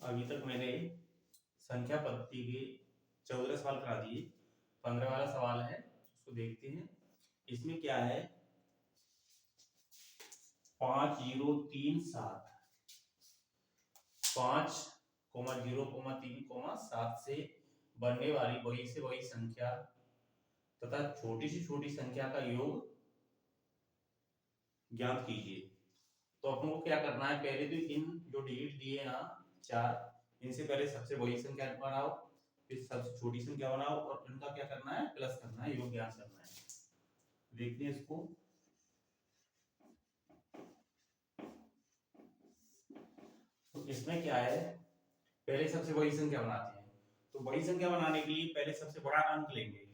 अभी तक मैंने संख्या पद्धति के 14 सवाल करा दिए। 15 वाला सवाल है, उसको देखते हैं। इसमें क्या है, 5037 5,0,3,7 से बनने वाली बड़ी से बड़ी संख्या तथा छोटी से छोटी संख्या का योग ज्ञात कीजिए। तो अपन को क्या करना है, पहले तो इन जो डिजिट दिए ना 4, इनसे पहले सबसे बड़ी संख्या बनाओ, फिर सबसे छोटी संख्या बनाओ और इनका क्या करना है, प्लस करना है, योग ज्ञात करना है। देखते हैं इसको। तो इसमें क्या है, पहले सबसे बड़ी संख्या बनाते हैं। तो बड़ी संख्या बनाने के लिए पहले सबसे बड़ा अंक लेंगे।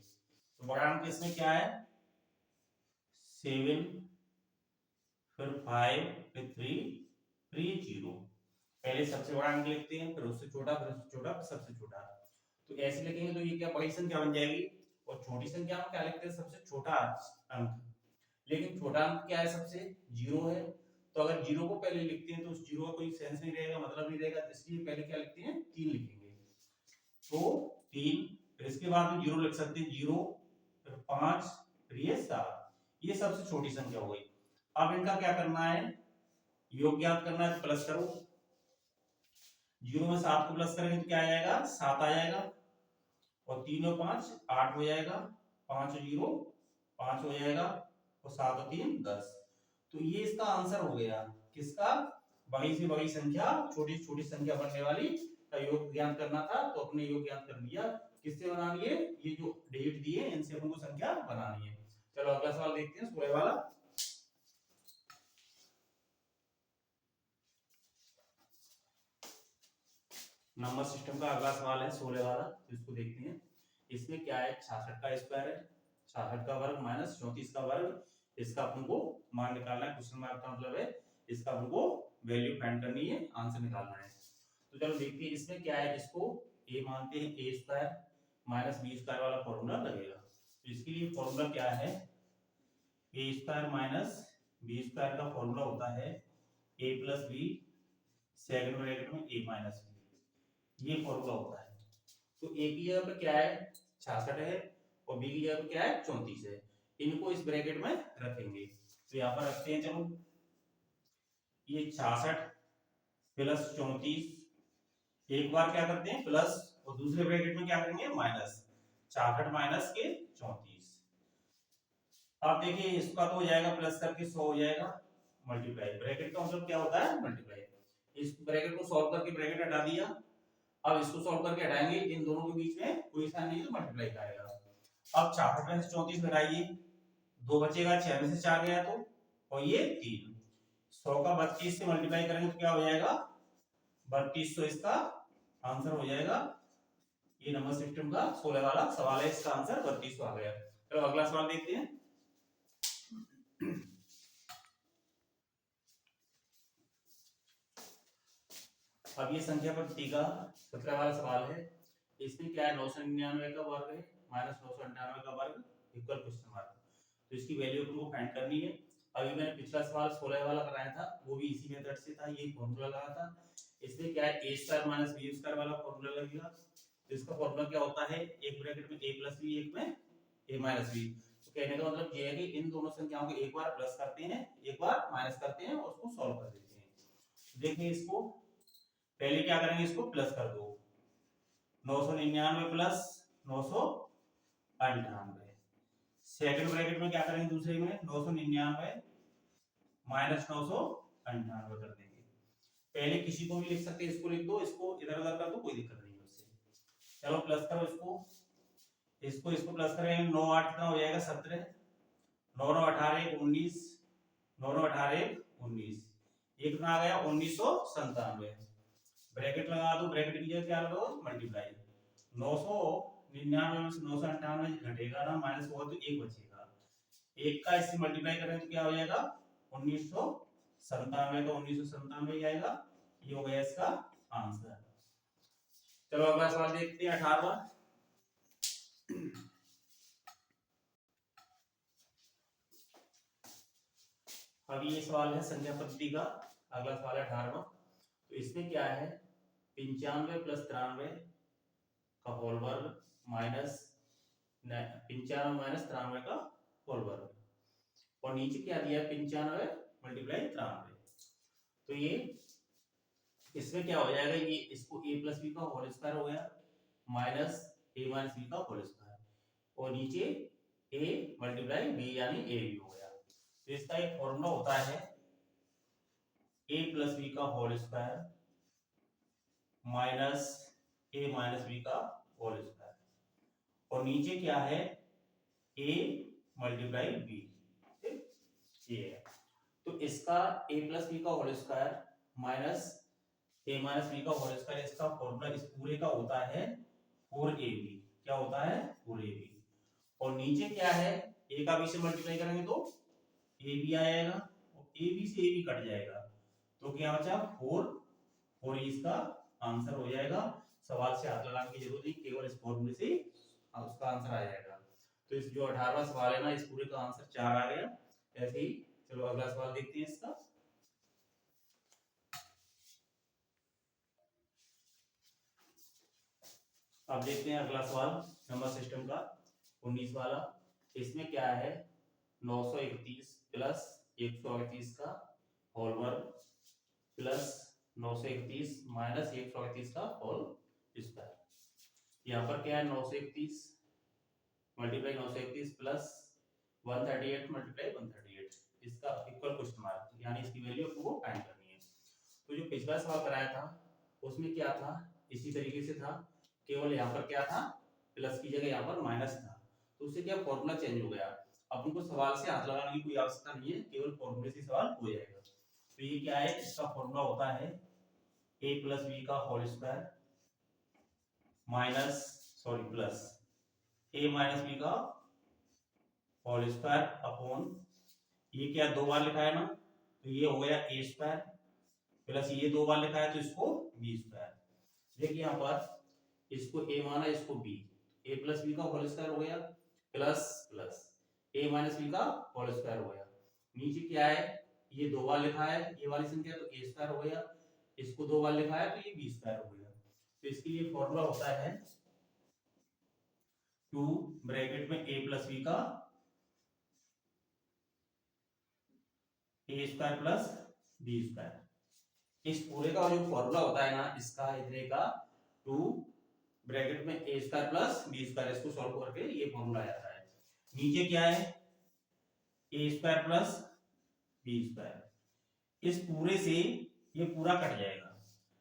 तो बड़ा अंक इसमें क्या है, 7, फिर 5, फिर 3, फिर 0। पहले सबसे बड़ा अंक लिखते हैं, फिर उससे छोटा, फिर उससे छोटा, फिर सबसे छोटा। तो ऐसे लिखेंगे तो ये क्या बड़ी संख्या बन जाएगी। और छोटी संख्या में क्या लिखते हैं, सबसे छोटा अंक। लेकिन छोटा अंक क्या है, सबसे 0 है। तो अगर 0 को पहले लिखते हैं तो उस 0 का कोई सेंस नहीं रहेगा, मतलब नहीं रहेगा, इसलिए पहले क्या लिखते हैं, 3 लिखेंगे। तो 3, फिर इसके बाद में 0 लिख सकते हैं, 0, फिर 5, फिर ये 7। ये सबसे छोटी संख्या हो गई। अब इनका क्या करना है, योग ज्ञात करना है। प्लस करो, 0 में 7 को प्लस करेंगे तो क्या आ जाएगा, 7 आ जाएगा। और 3 और 5 8 हो जाएगा, 5 और 0 5 हो जाएगा, और 7 और 3 10। तो ये इसका आंसर हो गया। किसका, बड़ी से बड़ी संख्या छोटी से छोटी संख्या बनने वाली का योग ज्ञात करना था। तो अपने योग ज्ञात कर लिया। किससे बनानी है, ये जो डिजिट दिए इनसे हमको संख्या बनानी है। चलो अगला सवाल देखते हैं, 16 वाला। नंबर सिस्टम का अगला सवाल है 16 वाला, तो इसको देखते हैं। इसमें क्या है, 66 का स्क्वायर है, 66 का वर्ग माइनस 34 का वर्ग। इसका अपन को मान निकालना है। क्वेश्चन मार्क का मतलब है इसका अपन को वैल्यू फाइंड करनी है, आंसर निकालना है। तो चलो देखते हैं इसमें क्या है। इसको a मानते हैं, a square minus b square वाला फॉर्मूला लगेगा। तो इसके लिए फॉर्मूला क्या है, a square minus b square का फॉर्मूला होता है a plus B second bracket में a माइनस बी। ये फॉर्मूला होता है। तो a की जगह पे क्या है, 66 है, और b की जगह पे क्या है, 34 है। इनको इस ब्रैकेट में रखेंगे। तो यहाँ पर रखते हैं। चलो ये 66 प्लस 34, एक बार क्या करते हैं प्लस, और दूसरे ब्रैकेट में क्या करेंगे माइनस। 66 माइनस के 34। अब देखिए इसका तो हो जाएगा प्लस करके 100 हो जाएगा, मल्टीप्लाई। ब्रैकेट का मतलब क्या होता है, मल्टीप्लाई। इस ब्रैकेट को सॉल्व करके ब्रैकेट हटा दिया। अब इसको सॉल्व करके हटाएंगे, इन दोनों के बीच में कोई साइन नहीं है तो मल्टीप्लाई का आएगा। अब 66 में से 34 घटाइए, 2 बचेगा, 6 में से 4 गया तो, और ये 3। 100 का 32 से मल्टीप्लाई करेंगे तो क्या हो जाएगा, 3200 इसका आंसर हो जाएगा। ये नंबर सिस्टम का 16 वाला सवाल है, इसका आंसर 3200 आ गया। चलो अगला सवाल देखते हैं। अब ये संख्या पद्धति का 17 वाला सवाल है। इसमें क्या है, 999 का वर्ग है माइनस 998 का वर्ग इक्वल क्वेश्चन मार्क। तो इसकी वैल्यू को फाइंड करनी है। अभी मैंने पिछला सवाल 16 वाला कराया था, वो भी इसी मेथड से था, ये फॉर्मूला लगा था। इसमें क्या है, a square minus b square वाला फॉर्मूला लगेगा। तो इसका फॉर्मूला क्या होता है, एक ब्रैकेट में a प्लस b, एक में a माइनस b। तो कहने का मतलब ये है कि इन दोनों संख्याओं को एक बार प्लस करते हैं, एक बार माइनस करते हैं, और उसको सॉल्व कर देते हैं। देखिए इसको पहले क्या करेंगे, इसको प्लस कर दो, 999 प्लस 998। सेकंड ब्रैकेट में क्या करेंगे, दूसरे में 999 माइनस 998 कर देंगे। पहले किसी को भी लिख सकते हैं, इसको लिख दो, इसको इधर उधर कर दो, कोई दिक्कत नहीं है उससे। चलो प्लस करो इसको, इसको प्लस करेंगे, 9 8 कितना हो जाएगा, 17, 9 9 18 19, 9 9 18 19, ये कितना आ गया 1997। ब्रैकेट लगा दो, ब्रैकेट की जगह क्या लगाओ, मल्टीप्लाई। 999 में से 998 घटेगा ना, माइनस होगा तो एक बचेगा, एक का इससे मल्टीप्लाई करें तो क्या हो जाएगा 1997 का 1997 ही आएगा। ये हो गया इसका आंसर। चलो अगला सवाल देखते हैं, 18वां। अब ये सवाल है संख्या पद्धति का, अगला सवाल है 18वां। तो इसमें क्या है, 95 प्लस 93 का होल वर्ग माइनस 95 माइनस 93 का होल वर्ग और नीचे क्या दिया है 95 मल्टीप्लाई 93। तो ये इसमें क्या हो जाएगा, ये इसको a प्लस बी का होल स्क्वायर हो गया माइनस a माइनस बी का होल स्क्वायर और नीचे a मल्टीप्लाई b यानी a भी हो गया। तो इसका एक फॉर्मूला होता है a प्लस बी का whole square minus a minus B का होल स्क्वायर और नीचे क्या है a मल्टीप्लाई b। ये है तो इसका a प्लस बी का whole square minus a minus B का होल स्क्वायर, इसका फॉर्मूला इस पूरे का होता है 4ab। क्या होता है 4ab और नीचे क्या है a का b से मल्टीप्लाई करेंगे तो ab आएगा और ab से ab कट जाएगा तो क्या बचा 4 इसका आंसर हो जाएगा। सवाल से हाथ लगाने की जरूरत नहीं, केवल इस फॉर्मूले से उसका आंसर आ जाएगा। तो इस जो 18वां सवाल है ना, इस पूरे का आंसर 4 आ गया। ऐसे ही चलो अगला सवाल देखते हैं इसका। अब देखते हैं अगला सवाल नंबर सिस्टम का 19 वाला। इसमें क्या है 931 प्लस 138 का होल वर्ग प्लस 931 माइनस 138 का होल स्क्वायर। यहाँ पर क्या है 931 मल्टीप्लाई 931 प्लस 138 मल्टीप्लाई 138, इसका इक्वल क्वेश्चन मार्क यानी इसकी वैल्यू आपको फाइंड करनी है। तो जो पिछला सवाल कराया था उसमें क्या था, इसी तरीके से था, केवल यहाँ पर क्या था प्लस की जगह यहाँ पर माइनस था। तो उससे क्या फॉर्मूला चेंज हो गया। अब उनको सवाल से हाथ लगाने की कोई आवश्यकता नहीं है, केवल फॉर्मूले से सवाल हो जाएगा। तो ये क्या है, इसका फॉर्मूला होता है a प्लस बी का whole square minus sorry plus a minus B का होल स्क्वायर अपॉन ये क्या दो बार लिखा है ना, तो ये हो गया a स्क्वायर प्लस ये दो बार लिखा है तो इसको b स्क्वायर। देखिए यहाँ पर इसको a माना इसको b, a प्लस बी का होल स्क्वायर हो गया plus plus a minus B का होल स्क्वायर हो गया। नीचे क्या है ये दो बार लिखा है ये वाली संख्या तो a स्क्वायर हो गया, इसको दो बार लिखा है तो ये b स्क्वायर हो गया। तो इसके लिए फॉर्मूला होता है 2 ब्रैकेट में a प्लस बी का a square plus b square. इस पूरे का जो फॉर्मूला होता है ना इसका इतने का 2 ब्रैकेट में a square plus b square, इसको सॉल्व करके ये फॉर्मूला आता है। नीचे क्या है a square plus b square, इस पूरे से ये पूरा कट जाएगा,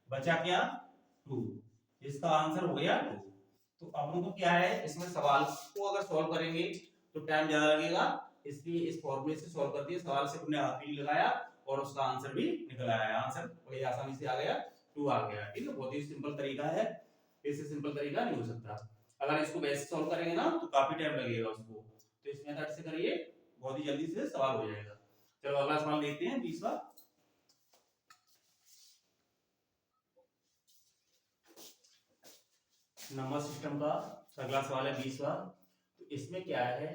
बचा क्या 2, इसका आंसर हो गया 2। तो अब हमको क्या है इसमें सवाल को अगर सॉल्व करेंगे तो टाइम ज्यादा लगेगा, इसलिए इस फॉर्मूले से सॉल्व करते हैं। सवाल से अपने हाथ भी लगाया और उसका आंसर भी निकल आया, आंसर बड़ी आसानी से आ गया 2 आ गया। ठीक है, बहुत ही सिंपल तरीका है, इससे सिंपल तरीका नहीं हो सकता। अगर इसको वैसे सॉल्व करेंगे ना तो काफी टाइम लगेगा उसको, तो इस मेथड से करिए बहुत ही जल्दी से सवाल हो जाएगा। चलो अगला सवाल देखते हैं 20वां। नंबर सिस्टम का अगला सवाल है 20वां। तो इसमें क्या है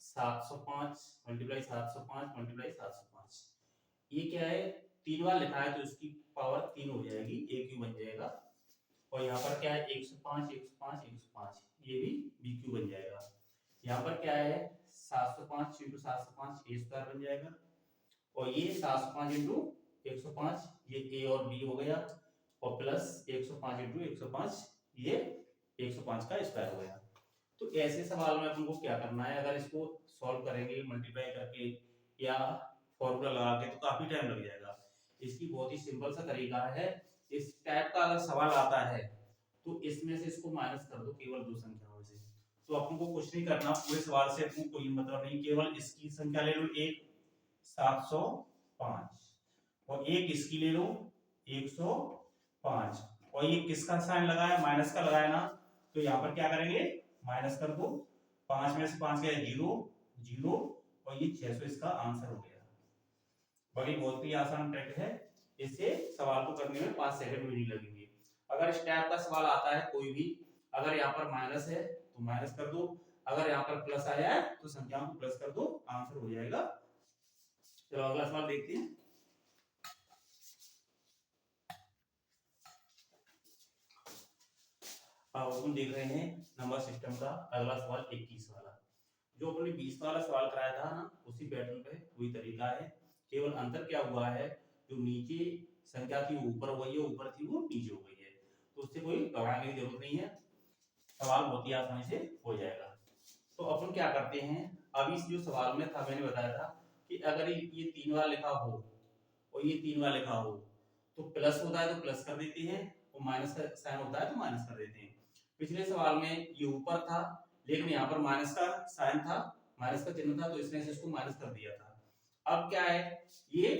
705 मल्टीप्लाई 705 मल्टीप्लाई 705, ये क्या है 3 बार लिखा है तो इसकी पावर 3 हो जाएगी, a क्यू बन जाएगा। और यहाँ पर क्या है 105 105 105, ये भी b क्यू बन जाएगा। यहाँ पर क्या है 705 इंटू 705 a स्क्वायर बन जाएगा और ये 705 इंटू 105 ये a और b हो गया और प्लस 105 इंटू 105 ये 105 का स्क्वायर हो गया। तो ऐसे सवाल में अपन को क्या करना है, अगर इसको सॉल्व करेंगे मल्टीप्लाई करके या फॉर्मूला लगा के तो काफी टाइम लग जाएगा। इसकी बहुत ही सिंपल सा तरीका है, इस टाइप का अगर सवाल आता है तो इसमें से इसको माइनस कर दो केवल दो संख्याओं से, तो अपन को कुछ नहीं करना, पूरे सवाल से अपन कोई मतलब नहीं, केवल इसकी संख्या ले लो एक 705 और एक इसकी ले लो 105 और ये किसका साइन लगाया माइनस का लगाया ना, तो यहाँ पर क्या करेंगे माइनस कर दो, 5 में से 5 गया 0 0 और ये 600 इसका आंसर हो गया। बड़ी बहुत ही आसान ट्रिक है, इससे सवाल को करने में 5 सेकंड भी नहीं लगेंगे। अगर इस टाइप का सवाल आता है कोई भी, अगर यहाँ पर माइनस है तो माइनस कर दो, अगर यहाँ पर प्लस आया है तो संख्याओं को प्लस कर दो, आंसर हो जाएगा। चलो अगला सवाल देखते हैं। अब अपन देख रहे हैं नंबर सिस्टम का अगला सवाल 21 वाला। जो अपने 20 वाला सवाल कराया था ना, उसी पैटर्न पे वही तरीका है। केवल अंतर क्या हुआ है, जो नीचे संख्या थी वो ऊपर हो गई है, ऊपर थी वो नीचे हो गई है, तो उससे कोई घबराने की जरूरत नहीं है, सवाल बहुत ही आसानी से हो जाएगा। तो अपन क्या करते हैं, अभी इस जो सवाल में था मैंने बताया था कि अगर ये 3 बार लिखा हो और ये 3 बार लिखा हो तो प्लस होता है तो प्लस कर देते हैं, और माइनस का साइन होता है तो माइनस कर देते हैं। पिछले सवाल में ये ऊपर था लेकिन यहाँ पर माइनस का साइन था, माइनस का चिन्ह था, तो इसने इसको माइनस कर दिया था। अब क्या है, ये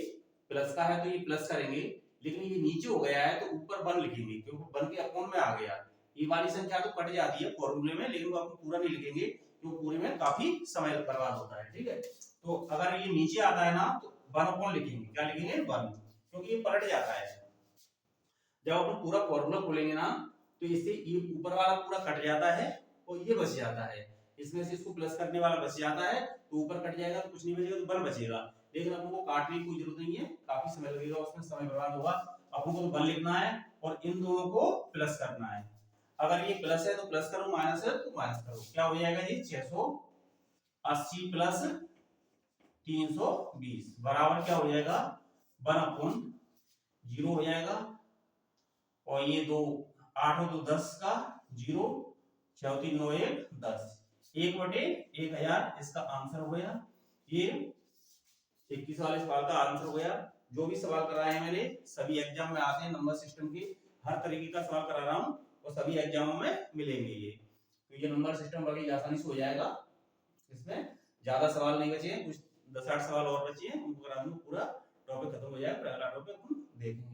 प्लस का है तो ये प्लस करेंगे, लेकिन ये नीचे हो गया है तो ऊपर 1 लिखेंगे, क्योंकि 1 के अपॉन में आ गया। ये वाली संख्या तो कट जाती है फॉर्मूले में, लेकिन वो अपन पूरा नहीं लिखेंगे क्योंकि पूरे में काफी समय बर्बाद होता है। ठीक है, तो अगर ये नीचे आता है ना तो 1 अपॉन लिखेंगे, क्या लिखेंगे 1, क्योंकि ये पलट जाता है। जब अपन पूरा फॉर्मूला खोलेंगे ना तो इससे ये ऊपर वाला पूरा कट जाता है और ये बच जाता है, इसमें से इसको प्लस करने वाला बच जाता है, तो ऊपर कट जाएगा तो कुछ नहीं बचेगा, तो 1 बचेगा। लेकिन अपन को काटने की कोई जरूरत नहीं है, काफी समय लगेगा, उसमें समय बर्बाद होगा। अपन को तो 1 लिखना है और इन दोनों को प्लस करना है। अगर ये प्लस है तो प्लस करो, माइनस है तो माइनस करो, क्या हो जाएगा जी 680 प्लस 320 बराबर क्या हो जाएगा 1 अपॉन 0 हो जाएगा, और ये 2 8 हो तो 10 का 0, 6 3 9 1 10, 1/1000 इसका आंसर हो गया। ये 21 वाले सवाल का आंसर हो गया। जो भी सवाल कराए हैं मैंने सभी एग्जाम में आते हैं, नंबर सिस्टम के हर तरीके का सवाल करा रहा हूँ और सभी एग्जामों में मिलेंगे ये। तो ये नंबर सिस्टम बड़ी आसानी से हो जाएगा, इसमें ज्यादा सवाल नहीं बचे हैं, कुछ 10-8 सवाल और बचे हैं, उनको करा दूंगा, पूरा टॉपिक खत्म हो जाएगा, फिर अगला टॉपिक हम देखेंगे।